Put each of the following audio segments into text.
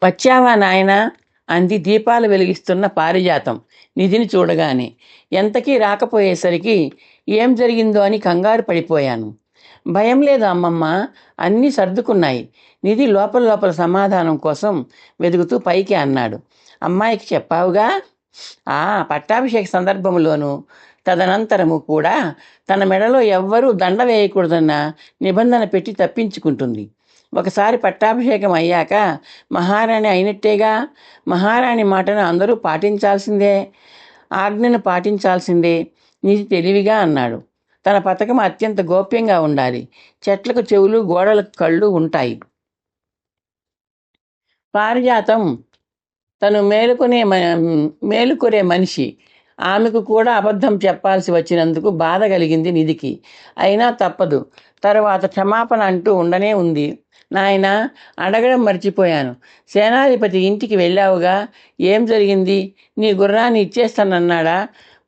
వచ్చావా నాయనా అంది దీపాలు వెలిగిస్తున్న పారిజాతం నిధిని చూడగానే. ఎంతకీ రాకపోయేసరికి ఏం జరిగిందో అని కంగారు పడిపోయాను. భయం లేదు అమ్మమ్మ, అన్నీ సర్దుకున్నాయి. నిధి లోపల లోపల సమాధానం కోసం వెతుకుతూ పైకి అన్నాడు. అమ్మాయికి చెప్పావుగా? ఆ, పట్టాభిషేక సందర్భంలోనూ తదనంతరము కూడా తన మెడలో ఎవ్వరూ దండ వేయకూడదన్న నిబంధన పెట్టి తప్పించుకుంటుంది. ఒకసారి పట్టాభిషేకం అయ్యాక మహారాణి అయినట్టేగా. మహారాణి మాటను అందరూ పాటించాల్సిందే, ఆజ్ఞను పాటించాల్సిందే. నిధి తెలివిగా అన్నాడు. తన పథకం అత్యంత గోప్యంగా ఉండాలి. చెట్లకు చెవులు, గోడలకు కళ్ళు ఉంటాయి. పారిజాతం తను మేలుకొరే మనిషి. ఆమెకు కూడా అబద్ధం చెప్పాల్సి వచ్చినందుకు బాధ కలిగింది నిధికి. అయినా తప్పదు. తరువాత క్షమాపణ అంటూ ఉండనే ఉంది. నాయనా, అడగడం మర్చిపోయాను. సేనాధిపతి ఇంటికి వెళ్ళావుగా, ఏం జరిగింది? నీ గుర్రాన్ని ఇచ్చేస్తానన్నాడా?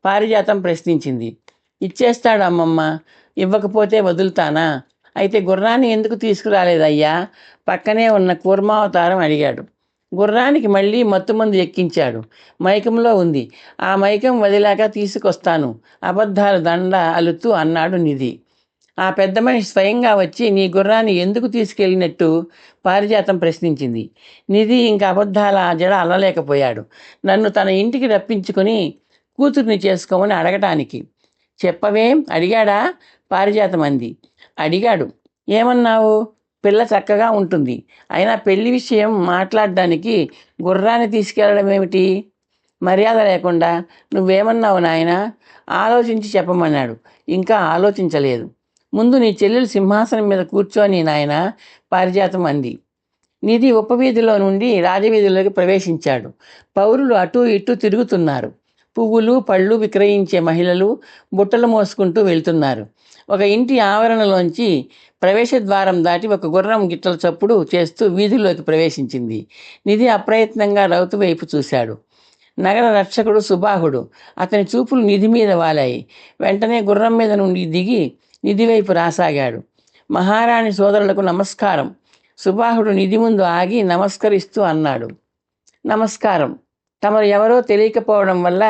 పారిజాతం ప్రశ్నించింది. ఇచ్చేస్తాడు అమ్మమ్మ, ఇవ్వకపోతే వదులుతానా? అయితే గుర్రాన్ని ఎందుకు తీసుకురాలేదయ్యా? పక్కనే ఉన్న కూర్మావతారం అడిగాడు. గుర్రానికి మళ్ళీ మత్తుమందు ఎక్కించాడు. మైకంలో ఉంది. ఆ మైకం వదిలాక తీసుకొస్తాను, అబద్ధాలు దండ అలుతూ అన్నాడు నిధి. ఆ పెద్ద మనిషి స్వయంగా వచ్చి నీ గుర్రాన్ని ఎందుకు తీసుకెళ్ళినట్టు పారిజాతం ప్రశ్నించింది. నిధి ఇంకా అబద్ధాల జడ అల్లలేకపోయాడు. నన్ను తన ఇంటికి రప్పించుకొని కూతుర్ని చేసుకోమని అడగటానికి. చెప్పవేం, అడిగాడా? పారిజాతం అంది. అడిగాడు. ఏమన్నావు? పిల్ల చక్కగా ఉంటుంది, అయినా పెళ్లి విషయం మాట్లాడడానికి గుర్రాన్ని తీసుకెళ్ళడం ఏమిటి? మర్యాద లేకుండా. నువ్వేమన్నావు నాయనా? ఆలోచించి చెప్పమన్నాడు. ఇంకా ఆలోచించలేదు. ముందు నీ చెల్లెలు సింహాసనం మీద కూర్చొని నాయనా, పారిజాతం అంది. నిధి ఉపవీధిలో నుండి రాజవీధిలోకి ప్రవేశించాడు. పౌరులు అటూ ఇటూ తిరుగుతున్నారు. పువ్వులు, పళ్ళు విక్రయించే మహిళలు బుట్టలు మోసుకుంటూ వెళ్తున్నారు. ఒక ఇంటి ఆవరణలోంచి ప్రవేశద్వారం దాటి ఒక గుర్రం గిట్టల చప్పుడు చేస్తూ వీధిలోకి ప్రవేశించింది. నిధి అప్రయత్నంగా రౌతు వైపు చూశాడు. నగర రక్షకుడు సుబాహుడు. అతని చూపులు నిధి మీద వాలాయి. వెంటనే గుర్రం మీద నుండి దిగి నిధి వైపు రాసాగాడు. మహారాణి సోదరులకు నమస్కారం. సుబాహుడు నిధి ముందు ఆగి నమస్కరిస్తూ అన్నాడు. నమస్కారం. తమరు ఎవరో తెలియకపోవడం వల్ల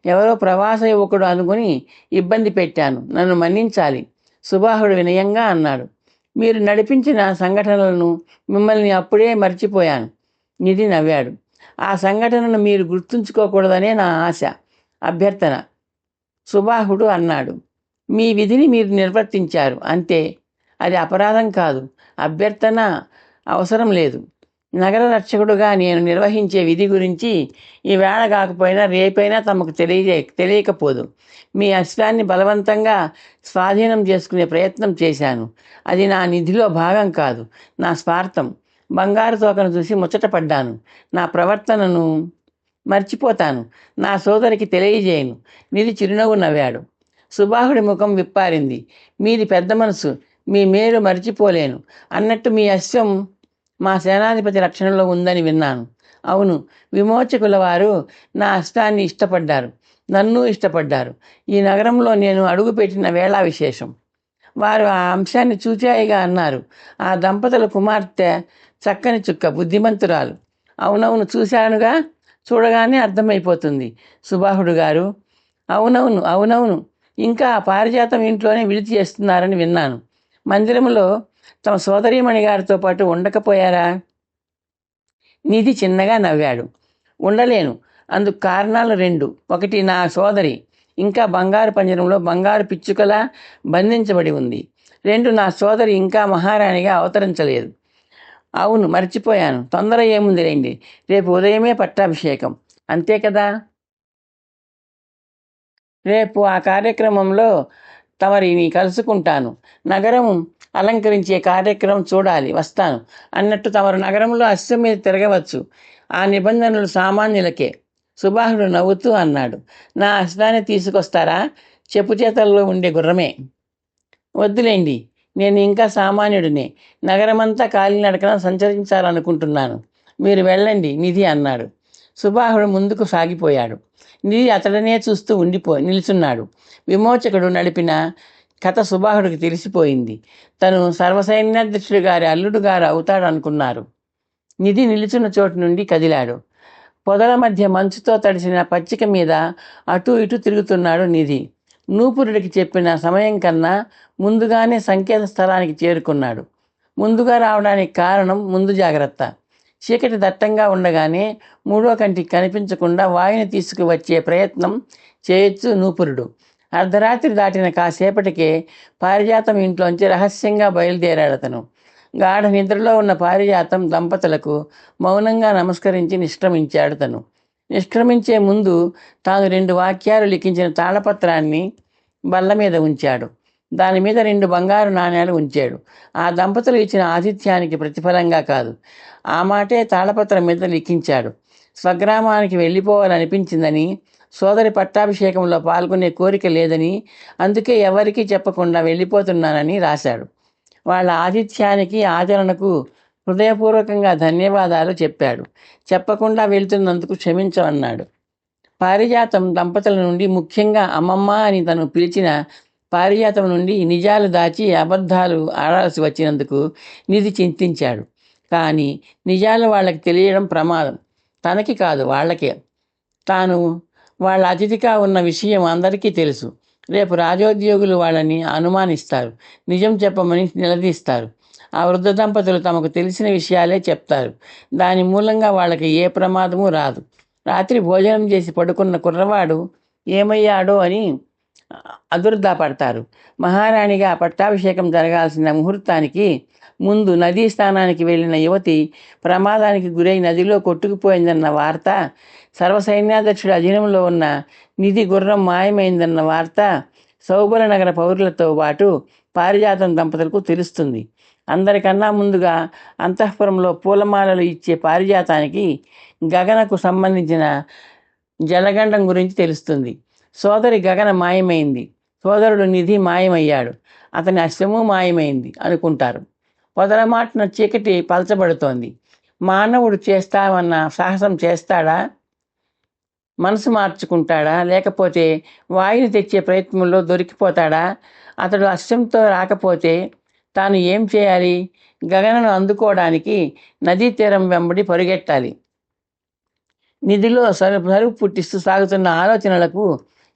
ఎవరో ప్రవాస యువకుడు అనుకుని ఇబ్బంది పెట్టాను, నన్ను మన్నించాలి, సుబాహుడు వినయంగా అన్నాడు. మీరు నడిపించిన సంఘటనలను, మిమ్మల్ని అప్పుడే మర్చిపోయాను. నిధి నవ్వాడు. ఆ సంఘటనను మీరు గుర్తుంచుకోకూడదనే నా ఆశ, అభ్యర్థన, సుబాహుడు అన్నాడు. మీ విధిని మీరు నిర్వర్తించారు అంతే. అది అపరాధం కాదు, అభ్యర్థన అవసరం లేదు. నగర రక్షకుడుగా నేను నిర్వహించే విధి గురించి ఈవేళ కాకపోయినా రేపైనా తమకు తెలియకపోదు. మీ అశ్వాన్ని బలవంతంగా స్వాధీనం చేసుకునే ప్రయత్నం చేశాను. అది నా నిధిలో భాగం కాదు, నా స్వార్థం. బంగారు తోకను చూసి ముచ్చటపడ్డాను. నా ప్రవర్తనను మర్చిపోతాను, నా సోదరికి తెలియజేయను. నిధి చిరునవ్వు నవ్వాడు. సుబాహుడి ముఖం విప్పారింది. మీది పెద్ద మనసు, మీ మేలు మర్చిపోలేను. అన్నట్టు మీ అశ్వం మా సేనాధిపతి రక్షణలో ఉందని విన్నాను. అవును, విమోచకుల వారు నా అష్టాన్ని ఇష్టపడ్డారు, నన్ను ఇష్టపడ్డారు. ఈ నగరంలో నేను అడుగుపెట్టిన వేళా విశేషం. వారు ఆ అంశాన్ని చూచాయిగా అన్నారు. ఆ దంపతుల కుమార్తె చక్కని చుక్క, బుద్ధిమంతురాలు. అవునవును, చూశానుగా, చూడగానే అర్థమైపోతుంది సుబాహుడు గారు. అవునవును అవునవును ఇంకా ఆ పారిజాతం ఇంట్లోనే విడిచి చేస్తున్నారని విన్నాను. మందిరంలో తమ సోదరీమణి గారితో పాటు ఉండకపోయారా? నిధి చిన్నగా నవ్వాడు. ఉండలేను. అందుకు కారణాలు రెండు. ఒకటి, నా సోదరి ఇంకా బంగారు పంజరంలో బంగారు పిచ్చుకలా బంధించబడి ఉంది. రెండు, నా సోదరి ఇంకా మహారాణిగా అవతరించలేదు. అవును, మర్చిపోయాను. తొందర ఏముంది రండి, రేపు ఉదయమే పట్టాభిషేకం, అంతే కదా. రేపు ఆ కార్యక్రమంలో తమరిని కలుసుకుంటాను. నగరం అలంకరించే కార్యక్రమం చూడాలి, వస్తాను. అన్నట్టు తమరు నగరంలో అశ్వం మీద తిరగవచ్చు. ఆ నిబంధనలు సామాన్యులకే. సుబాహుడు నవ్వుతూ అన్నాడు. నా అశ్వాన్ని తీసుకొస్తారా? చెప్పు చేతల్లో ఉండే గుర్రమే. వద్దులేండి, నేను ఇంకా సామాన్యుడినే. నగరమంతా కాలినడకన సంచరించాలనుకుంటున్నాను. మీరు వెళ్ళండి, నిధి అన్నాడు. సుబాహుడు ముందుకు సాగిపోయాడు. నిధి అతడనే చూస్తూ నిల్చున్నాడు. విమోచకుడు నడిపిన కథ సుబాహుడికి తెలిసిపోయింది. తను సర్వసైన్యాధ్యక్షుడి గారి అల్లుడు గారు అవుతాడనుకున్నారు. నిధి నిలుచున్న చోటు నుండి కదిలాడు. పొదల మధ్య మంచుతో తడిసిన పచ్చిక మీద అటూ ఇటూ తిరుగుతున్నాడు నిధి. నూపురుడికి చెప్పిన సమయం కన్నా ముందుగానే సంకేత స్థలానికి చేరుకున్నాడు. ముందుగా రావడానికి కారణం ముందు జాగ్రత్త. చీకటి దట్టంగా ఉండగానే మూడో కంటికి కనిపించకుండా వాయుని తీసుకువచ్చే ప్రయత్నం చేయొచ్చు నూపురుడు. అర్ధరాత్రి దాటిన కాసేపటికే పారిజాతం ఇంట్లోంచి రహస్యంగా బయలుదేరాడతను. గాఢ నిద్రలో ఉన్న పారిజాతం దంపతులకు మౌనంగా నమస్కరించి నిష్క్రమించాడు. తను నిష్క్రమించే ముందు తాను 2 వాక్యాలు లిఖించిన తాళపత్రాన్ని బల్ల మీద ఉంచాడు. దాని మీద 2 బంగారు నాణేలు ఉంచాడు. ఆ దంపతులు ఇచ్చిన ఆతిథ్యానికి ప్రతిఫలంగా కాదు, ఆ మాటే తాళపత్రం మీద లిఖించాడు. స్వగ్రామానికి వెళ్ళిపోవాలనిపించిందని, సోదరి పట్టాభిషేకంలో పాల్గొనే కోరిక లేదని, అందుకే ఎవరికీ చెప్పకుండా వెళ్ళిపోతున్నానని రాశాడు. వాళ్ళ ఆతిథ్యానికి ఆచరణకు హృదయపూర్వకంగా ధన్యవాదాలు చెప్పాడు. చెప్పకుండా వెళ్తున్నందుకు క్షమించమన్నాడు. పారిజాతం దంపతుల నుండి, ముఖ్యంగా అమ్మమ్మ అని తను పిలిచిన పారిజాతం నుండి నిజాలు దాచి అబద్ధాలు ఆడాల్సి వచ్చినందుకు నిధి చింతించాడు. కానీ నిజాలు వాళ్ళకి తెలియడం ప్రమాదం. తనకి కాదు, వాళ్ళకే. తాను వాళ్ళ అతిథిగా ఉన్న విషయం అందరికీ తెలుసు. రేపు రాజోద్యోగులు వాళ్ళని అనుమానిస్తారు, నిజం చెప్పమని నిలదీస్తారు. ఆ వృద్ధ దంపతులు తమకు తెలిసిన విషయాలే చెప్తారు. దాని మూలంగా వాళ్ళకి ఏ ప్రమాదము రాదు. రాత్రి భోజనం చేసి పడుకున్న కుర్రవాడు ఏమయ్యాడో అని అదుర్దాపడతారు. మహారాణిగా పట్టాభిషేకం జరగాల్సిన ముహూర్తానికి ముందు నదీ స్థానానికి వెళ్ళిన యువతి ప్రమాదానికి గురై నదిలో కొట్టుకుపోయిందన్న వార్త, సర్వసైన్యాధ్యక్షుడి అధీనంలో ఉన్న నిధి గుర్రం మాయమైందన్న వార్త సౌబల నగర పౌరులతో పాటు పారిజాతం దంపతులకు తెలుస్తుంది. అందరికన్నా ముందుగా అంతఃపురంలో పూలమాలలు ఇచ్చే పారిజాతానికి గగనకు సంబంధించిన జలగండం గురించి తెలుస్తుంది. సోదరి గగన మాయమైంది, సోదరుడు నిధి మాయమయ్యాడు, అతని అశ్వము మాయమైంది అనుకుంటారు. పొదలమాటున చీకటి పలచబడుతోంది. మానవుడు చేస్తామన్న సాహసం చేస్తాడా? మనసు మార్చుకుంటాడా? లేకపోతే వాయుని తెచ్చే ప్రయత్నంలో దొరికిపోతాడా? అతడు అశ్వంతో రాకపోతే తాను ఏం చేయాలి? గగనను అందుకోవడానికి నదీ తీరం వెంబడి పరుగెట్టాలి. నిధిలో సరుపు పుట్టిస్తూ సాగుతున్న ఆలోచనలకు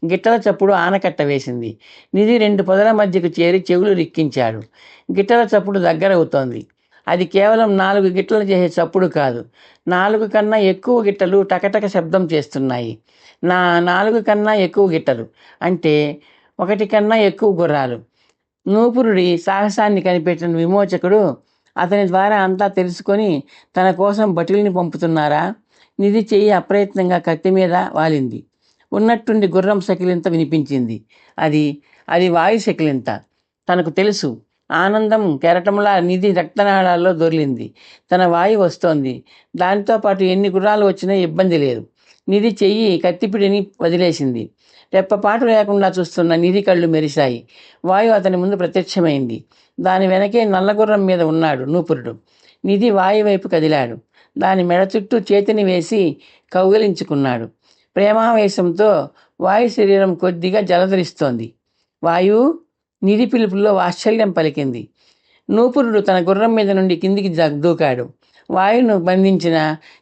గిట్టల చప్పుడు ఆనకట్ట వేసింది. నిధి 2 పొదల మధ్యకు చేరి చెవులు రిక్కించాడు. గిట్టల చప్పుడు దగ్గరవుతోంది. అది కేవలం 4 గిట్టలు చేసే చప్పుడు కాదు, 4 కన్నా ఎక్కువ గిట్టలు టకటక శబ్దం చేస్తున్నాయి. 4 కన్నా ఎక్కువ గిట్టలు అంటే 1 కన్నా ఎక్కువ గుర్రాలు. నూపురుడి సాహసాన్ని కనిపెట్టిన విమోచకుడు అతని ద్వారా అంతా తెలుసుకొని తన కోసం భటుల్ని పంపుతున్నారా? నిధి చెయ్యి అప్రయత్నంగా కత్తి మీద వాలింది. ఉన్నట్టుండి గుర్రం సకిలింత వినిపించింది. అది వాయు సకిలింత. తనకు తెలుసు. ఆనందం కెరటంలా నిధి రక్తనాళాల్లో దొర్లింది. తన వాయు వస్తోంది. దానితో పాటు ఎన్ని గుర్రాలు వచ్చినా ఇబ్బంది లేదు. నిధి చెయ్యి కత్తిపిడిని వదిలేసింది. రెప్పపాటు లేకుండా చూస్తున్న నిధి కళ్ళు మెరిశాయి. వాయు అతని ముందు ప్రత్యక్షమైంది. దాని వెనకే నల్లగుర్రం మీద ఉన్నాడు నూపురుడు. నిధి వాయు వైపు కదిలాడు. దాని మెడ చుట్టూ చేతిని వేసి కౌగిలించుకున్నాడు. ప్రేమావేశంతో వాయు శరీరం కొద్దిగా జలధరిస్తోంది. వాయు, నిధి పిలుపులో వాత్సల్యం పలికింది. నూపురుడు తన గుర్రం మీద నుండి కిందికి దూకాడు. వాయును బంధించిన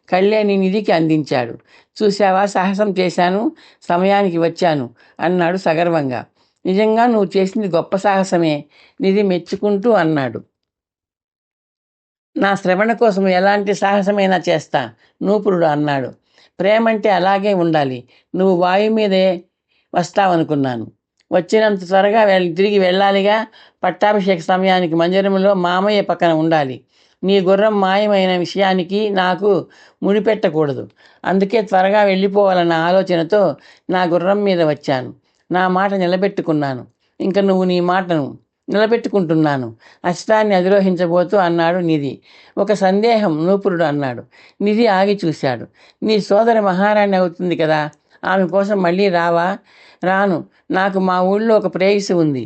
కళ్ళేని నిధికి అందించాడు. చూశావా, సాహసం చేశాను, సమయానికి వచ్చాను అన్నాడు సగర్వంగా. నిజంగా నువ్వు చేసింది గొప్ప సాహసమే, నిధి మెచ్చుకుంటూ అన్నాడు. నా శ్రవణ కోసం ఎలాంటి సాహసమైనా చేస్తా, నూపురుడు అన్నాడు. ప్రేమంటే అలాగే ఉండాలి. నువ్వు వాయు మీదే వస్తావనుకున్నాను. వచ్చినంత త్వరగా తిరిగి వెళ్ళాలిగా. పట్టాభిషేక సమయానికి మందిరంలో మామయ్య పక్కన ఉండాలి. నీ గుర్రం మాయమైన విషయానికి నాకు ముడిపెట్టకూడదు. అందుకే త్వరగా వెళ్ళిపోవాలన్న ఆలోచనతో నా గుర్రం మీద వచ్చాను. నా మాట నిలబెట్టుకున్నాను. ఇంక నువ్వు నీ మాటను నిలబెట్టుకుంటున్నాను. అష్టాన్ని అధిరోహించబోతూ అన్నాడు నిధి. ఒక సందేహం, నూపురుడు అన్నాడు. నిధి ఆగి చూశాడు. నీ సోదరి మహారాణి అవుతుంది కదా, ఆమె కోసం మళ్ళీ రావా? రాను. నాకు మా ఊళ్ళో ఒక ప్రేయసి ఉంది.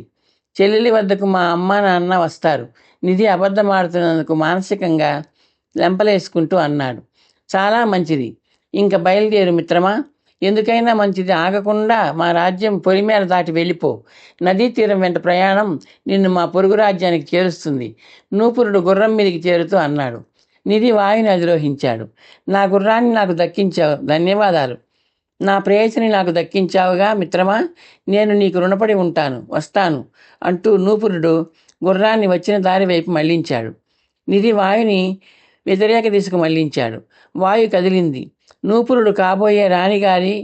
చెల్లెలి వద్దకు మా అమ్మ నాన్న వస్తారు. నిధి అబద్ధమాడుతున్నందుకు మానసికంగా లెంపలేసుకుంటూ అన్నాడు. చాలా మంచిది. ఇంక బయలుదేరు మిత్రమా. ఎందుకైనా మంచిది, ఆగకుండా మా రాజ్యం పొలిమేర దాటి వెళ్ళిపో. నదీ తీరం వెంట ప్రయాణం నిన్ను మా పొరుగు రాజ్యానికి చేరుస్తుంది. నూపురుడు గుర్రం మీదకి చేరుతూ అన్నాడు. నిధి వాయుని అధిరోహించాడు. నా గుర్రాన్ని నాకు దక్కించావు, ధన్యవాదాలు. నా ప్రేయసిని నాకు దక్కించావుగా మిత్రమా, నేను నీకు రుణపడి ఉంటాను, వస్తాను అంటూ నూపురుడు గుర్రాన్ని వచ్చిన దారి వైపు మళ్లించాడు. నిధి వాయుని వ్యతిరేక దిశకు మళ్లించాడు. వాయు కదిలింది. నూపురుడు కాబోయే రాణిగారి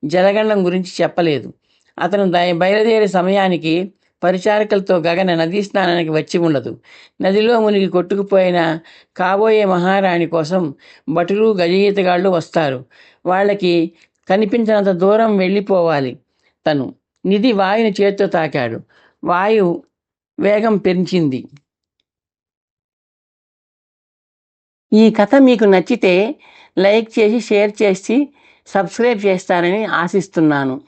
జలగండం గురించి చెప్పలేదు. అతను బయలుదేరే సమయానికి పరిచారికలతో గగన నదీ స్నానానికి వచ్చి ఉండదు. నదిలో మునిగి కొట్టుకుపోయిన కాబోయే మహారాణి కోసం భటులు గజఈతగాళ్ళు వస్తారు. వాళ్ళకి కనిపించినంత దూరం వెళ్ళిపోవాలి తను. నిధి వాయుని చేత్తో తాకాడు. వాయు వేగం పెంచింది. ఈ కథ మీకు నచ్చితే లైక్ చేసి, షేర్ చేసి, సబ్స్క్రైబ్ చేస్తారని ఆశిస్తున్నాను.